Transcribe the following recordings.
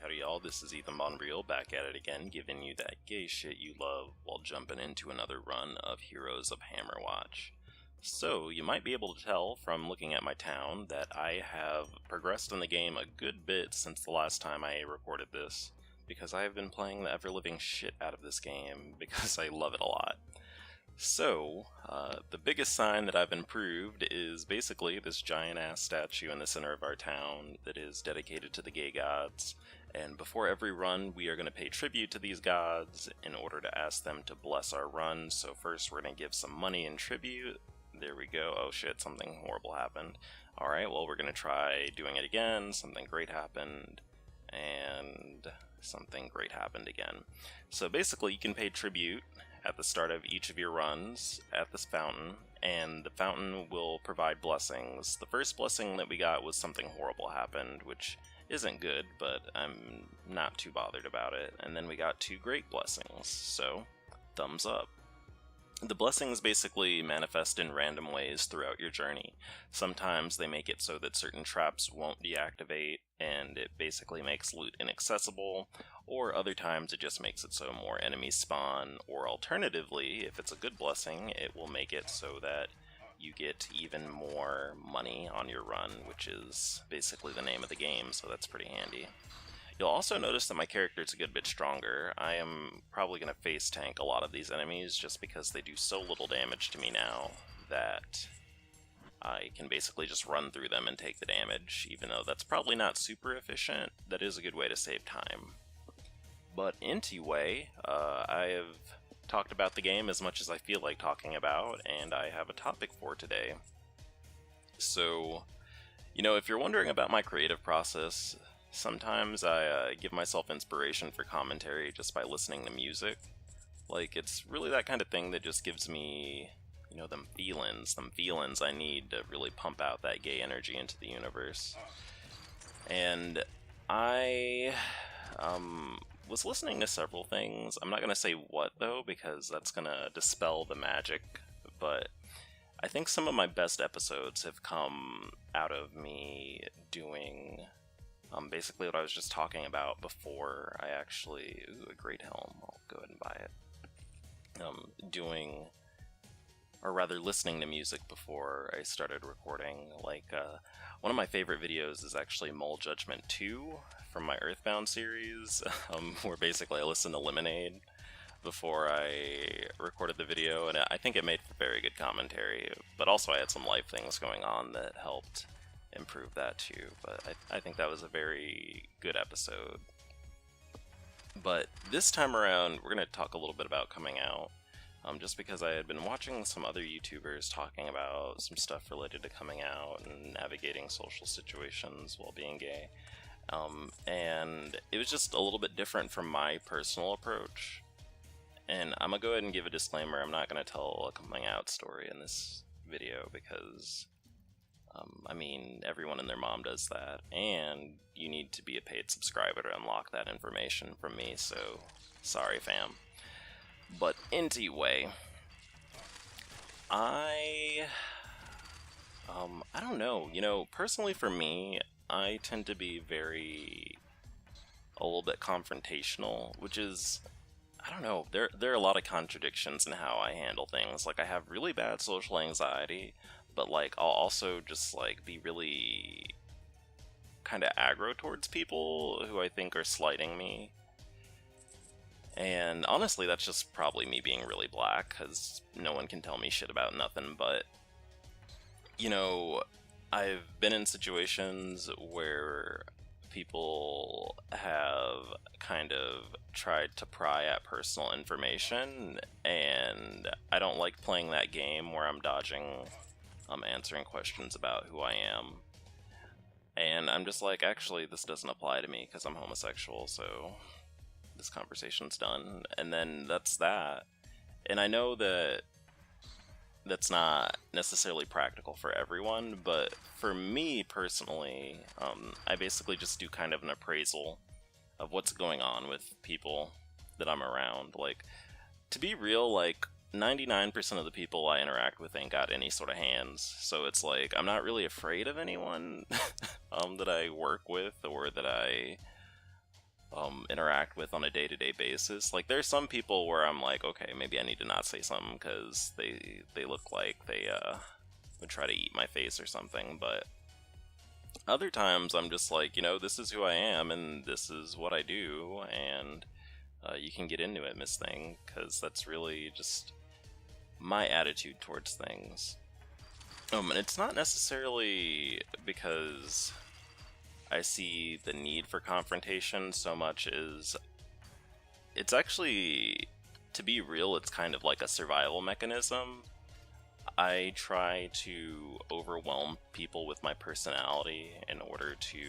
Howdy y'all, this is Ethan Bonreal back at it again, giving you that gay shit you love while jumping into another run of Heroes of Hammerwatch. So, you might be able to tell from looking at my town that I have progressed in the game a good bit since the last time I recorded this, because I have been playing the ever-living shit out of this game because I love it a lot. So, the biggest sign that I've improved is basically this giant-ass statue in the center of our town that is dedicated to the gay gods, and before every run we are going to pay tribute to these gods in order to ask them to bless our run. So first we're going to give some money in tribute. There we go. Oh shit, something horrible happened. Alright, well we're going to try doing it again. Something great happened, and something great happened again. So basically you can pay tribute at the start of each of your runs at this fountain, and the fountain will provide blessings. The first blessing that we got was something horrible happened, which isn't good, but I'm not too bothered about it. And then we got two great blessings, so thumbs up. The blessings basically manifest in random ways throughout your journey. Sometimes they make it so that certain traps won't deactivate, and it basically makes loot inaccessible, or other times it just makes it so more enemies spawn, or alternatively, if it's a good blessing, it will make it so that you get even more money on your run, which is basically the name of the game, so that's pretty handy. You'll also notice that my character is a good bit stronger. I am probably going to face tank a lot of these enemies just because they do so little damage to me now that I can basically just run through them and take the damage, even though that's probably not super efficient. That is a good way to save time. But anyway, I have talked about the game as much as I feel like talking about, and I have a topic for today. So, if you're wondering about my creative process, sometimes I give myself inspiration for commentary just by listening to music. Like, it's really that kind of thing that just gives me, them feelings I need to really pump out that gay energy into the universe. And I was listening to several things. I'm not going to say what, though, because that's going to dispel the magic, but I think some of my best episodes have come out of me doing basically what I was just talking about before I actually... Ooh, a great helm. I'll go ahead and buy it. Listening to music before I started recording. Like, one of my favorite videos is actually Mole Judgment 2 from my Earthbound series, where basically I listened to Lemonade before I recorded the video, and I think it made for very good commentary, but also I had some life things going on that helped improve that too, but I think that was a very good episode. But this time around, we're going to talk a little bit about coming out, just because I had been watching some other YouTubers talking about some stuff related to coming out and navigating social situations while being gay, and it was just a little bit different from my personal approach. And I'm going to go ahead and give a disclaimer, I'm not going to tell a coming out story in this video because everyone and their mom does that, and you need to be a paid subscriber to unlock that information from me, so sorry fam. But anyway, I don't know, personally for me, I tend to be a little bit confrontational, which is, I don't know, there are a lot of contradictions in how I handle things. Like, I have really bad social anxiety, but like I'll also just like be really kind of aggro towards people who I think are slighting me. And honestly, that's just probably me being really black, because no one can tell me shit about nothing. But I've been in situations where people have kind of tried to pry at personal information, and I don't like playing that game where I'm dodging answering questions about who I am. And I'm just like, actually, this doesn't apply to me because I'm homosexual, so this conversation's done. And then that's that. And I know that that's not necessarily practical for everyone, but for me personally, I basically just do kind of an appraisal of what's going on with people that I'm around. Like, to be real, like, 99% of the people I interact with ain't got any sort of hands, so it's like, I'm not really afraid of anyone that I work with or that I interact with on a day-to-day basis. Like, there's some people where I'm like, okay, maybe I need to not say something because they look like they would try to eat my face or something, but other times I'm just like, this is who I am and this is what I do, and you can get into it, Miss Thing, because that's really just my attitude towards things. And it's not necessarily because I see the need for confrontation so much as it's actually, to be real, it's kind of like a survival mechanism. I try to overwhelm people with my personality in order to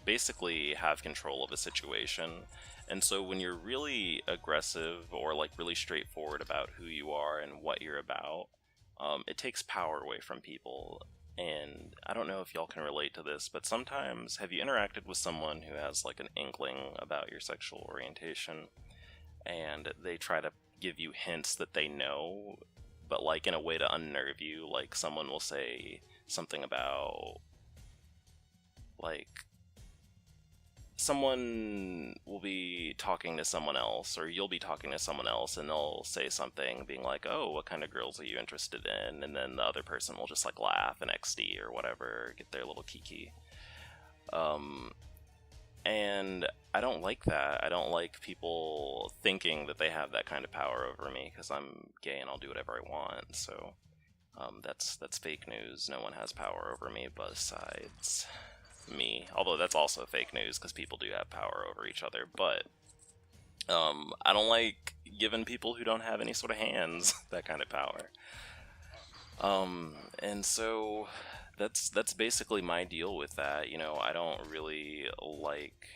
basically have control of a situation. And so when you're really aggressive or like really straightforward about who you are and what you're about, it takes power away from people. And I don't know if y'all can relate to this, but sometimes have you interacted with someone who has like an inkling about your sexual orientation and they try to give you hints that they know, but like in a way to unnerve you? Like someone will say something about, like, someone will be talking to someone else, or you'll be talking to someone else, and they'll say something being like, oh, what kind of girls are you interested in? And then the other person will just like laugh and XD or whatever, get their little kiki. And I don't like that. I don't like people thinking that they have that kind of power over me because I'm gay and I'll do whatever I want. So that's fake news. No one has power over me besides me. Although that's also fake news because people do have power over each other. But I don't like giving people who don't have any sort of hands that kind of power. And so that's basically my deal with that. I don't really like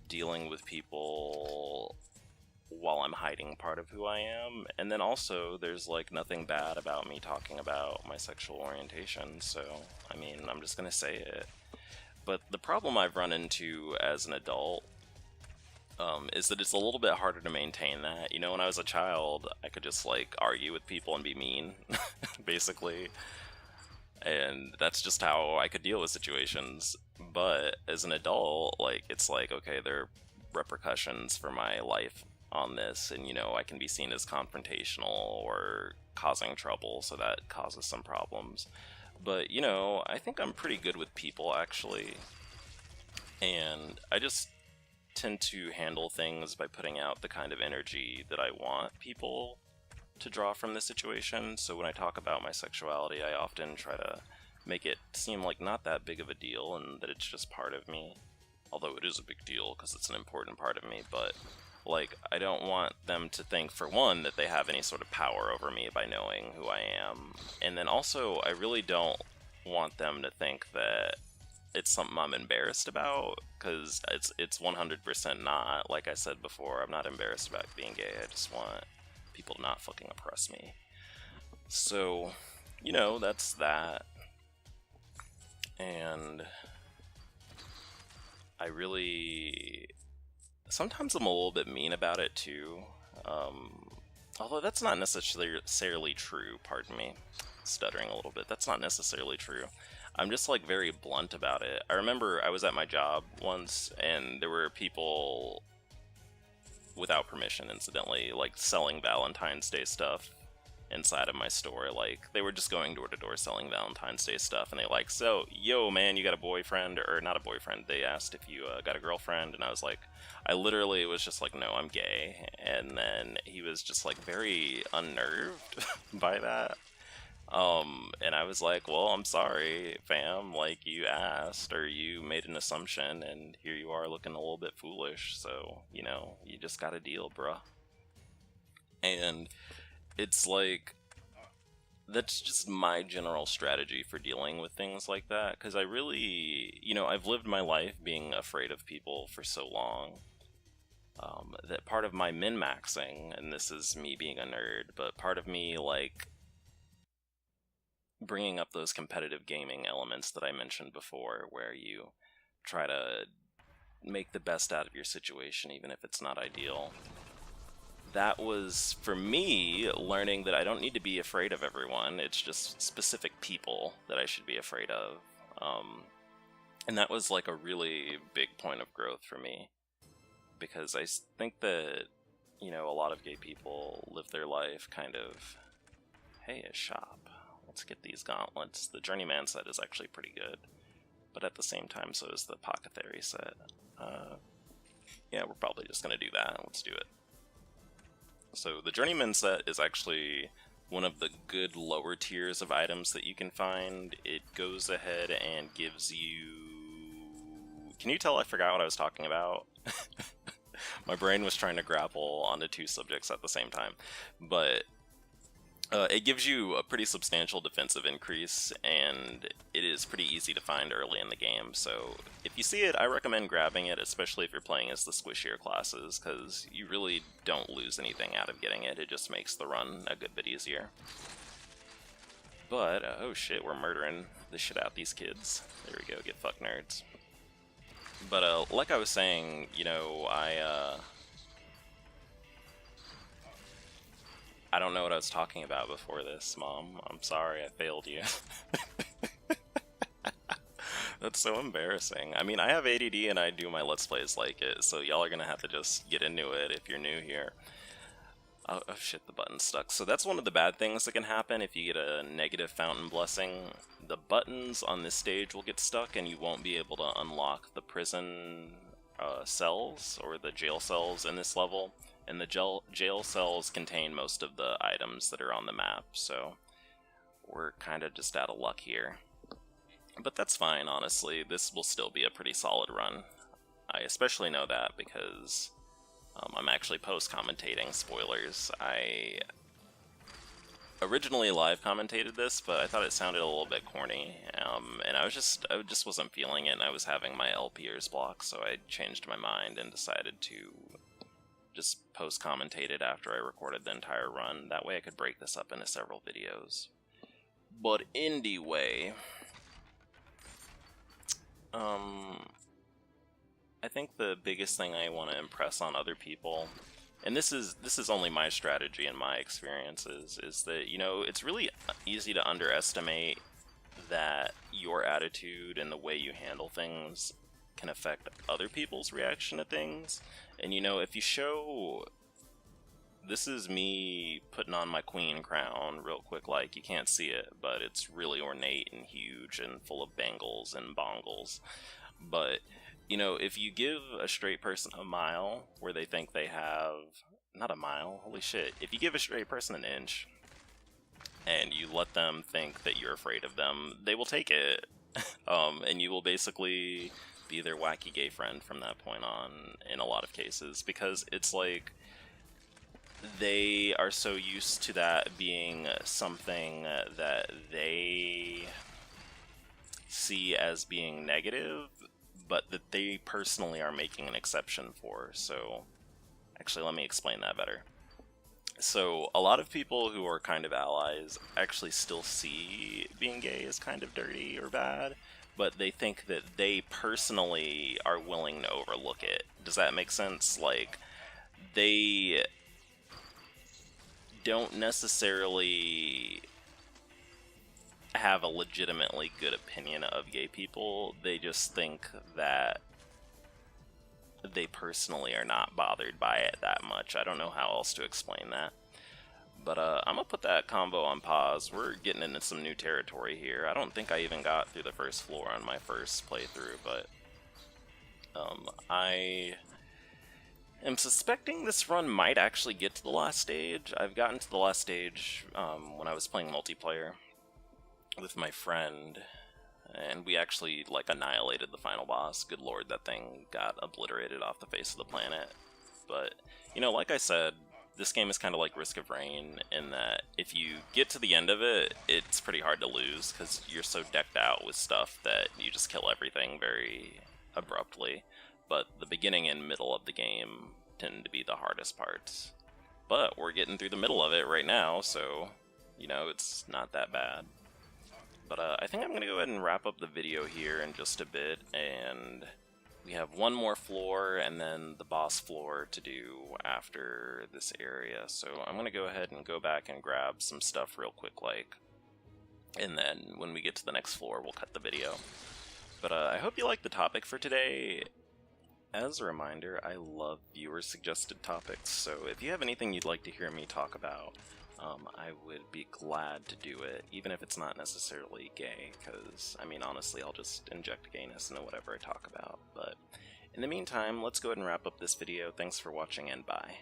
dealing with people while I'm hiding part of who I am. And then also, there's like nothing bad about me talking about my sexual orientation, so I mean, I'm just gonna say it. But the problem I've run into as an adult is that it's a little bit harder to maintain that. When I was a child, I could just like argue with people and be mean, basically. And that's just how I could deal with situations. But as an adult, like, it's like, okay, there are repercussions for my life on this, and I can be seen as confrontational or causing trouble, so that causes some problems. But I think I'm pretty good with people, actually, and I just tend to handle things by putting out the kind of energy that I want people to draw from the situation. So when I talk about my sexuality, I often try to make it seem like not that big of a deal and that it's just part of me. Although it is a big deal because it's an important part of me, but like, I don't want them to think, for one, that they have any sort of power over me by knowing who I am. And then also, I really don't want them to think that it's something I'm embarrassed about, because it's 100% not. Like I said before, I'm not embarrassed about being gay. I just want people to not fucking oppress me. So, that's that. And I really... sometimes I'm a little bit mean about it, too. Although that's not necessarily true, pardon me. Stuttering a little bit. That's not necessarily true. I'm just, like, very blunt about it. I remember I was at my job once, and there were people, without permission, incidentally, like, selling Valentine's Day stuff inside of my store. Like, they were just going door to door selling Valentine's Day stuff, and they like, so, yo, man, you got a boyfriend? Or not a boyfriend, they asked if you got a girlfriend, and I was like, I literally was just like, no, I'm gay. And then he was just like very unnerved by that. And I was like, well, I'm sorry, fam, like, you asked, or you made an assumption, and here you are looking a little bit foolish, so, you just gotta deal, bruh. And it's like, that's just my general strategy for dealing with things like that, because I really, I've lived my life being afraid of people for so long, that part of my min-maxing, and this is me being a nerd, but part of me, like, bringing up those competitive gaming elements that I mentioned before, where you try to make the best out of your situation, even if it's not ideal. That was, for me, learning that I don't need to be afraid of everyone. It's just specific people that I should be afraid of. And that was like a really big point of growth for me, because I think that, you know, a lot of gay people live their life kind of, hey, a shop, let's get these gauntlets. The Journeyman set is actually pretty good, but at the same time, so is the Apothecary set. Yeah, we're probably just going to do that. Let's do it. So the Journeyman set is actually one of the good lower tiers of items that you can find. It goes ahead and gives you... Can you tell I forgot what I was talking about? My brain was trying to grapple onto two subjects at the same time. But it gives you a pretty substantial defensive increase, and it is pretty easy to find early in the game. So if you see it, I recommend grabbing it, especially if you're playing as the squishier classes, because you really don't lose anything out of getting it. It just makes the run a good bit easier. But, oh shit, we're murdering the shit out of these kids. There we go, get fucked, nerds. But like I was saying, you know, I don't know what I was talking about before this, Mom. I'm sorry, I failed you. That's so embarrassing. I mean, I have ADD and I do my Let's Plays like it, so y'all are gonna have to just get into it if you're new here. Oh shit, the button's stuck. So that's one of the bad things that can happen if you get a negative Fountain Blessing. The buttons on this stage will get stuck and you won't be able to unlock the prison cells, or the jail cells in this level. And the jail cells contain most of the items that are on the map, so we're kind of just out of luck here. But that's fine, honestly. This will still be a pretty solid run. I especially know that because I'm actually post-commentating. Spoilers. I originally live commentated this, but I thought it sounded a little bit corny, and I just wasn't feeling it, and I was having my LP ears blocked, so I changed my mind and decided to just post-commentate it after I recorded the entire run. That way I could break this up into several videos. But anyway, I think the biggest thing I want to impress on other people, and this is only my strategy and my experiences, is that, you know, it's really easy to underestimate that your attitude and the way you handle things can affect other people's reaction to things. And, you know, if you show... This is me putting on my queen crown real quick, like, you can't see it, but it's really ornate and huge and full of bangles and bongles. But, you know, if you give a straight person a mile where they think they have... Not a mile, holy shit. If you give a straight person an inch, and you let them think that you're afraid of them, they will take it. And you will basically be their wacky gay friend from that point on, in a lot of cases, because it's like they are so used to that being something that they see as being negative, but that they personally are making an exception for. So actually, let me explain that better. So a lot of people who are kind of allies actually still see being gay as kind of dirty or bad, but they think that they personally are willing to overlook it. Does that make sense? Like, they don't necessarily have a legitimately good opinion of gay people. They just think that they personally are not bothered by it that much. I don't know how else to explain that. But I'm gonna put that combo on pause. We're getting into some new territory here. I don't think I even got through the first floor on my first playthrough, but I am suspecting this run might actually get to the last stage. I've gotten to the last stage when I was playing multiplayer with my friend, and we actually, like, annihilated the final boss. Good lord, that thing got obliterated off the face of the planet. But, you know, like I said, this game is kind of like Risk of Rain, in that if you get to the end of it, it's pretty hard to lose, because you're so decked out with stuff that you just kill everything very abruptly. But the beginning and middle of the game tend to be the hardest parts. But we're getting through the middle of it right now, so, you know, it's not that bad. But I think I'm going to go ahead and wrap up the video here in just a bit, and we have one more floor and then the boss floor to do after this area. So I'm going to go ahead and go back and grab some stuff real quick, like, and then when we get to the next floor, we'll cut the video. But I hope you like the topic for today. As a reminder, I love viewer-suggested topics, so if you have anything you'd like to hear me talk about, I would be glad to do it, even if it's not necessarily gay, because, I mean, honestly, I'll just inject gayness into whatever I talk about. But in the meantime, let's go ahead and wrap up this video. Thanks for watching, and bye.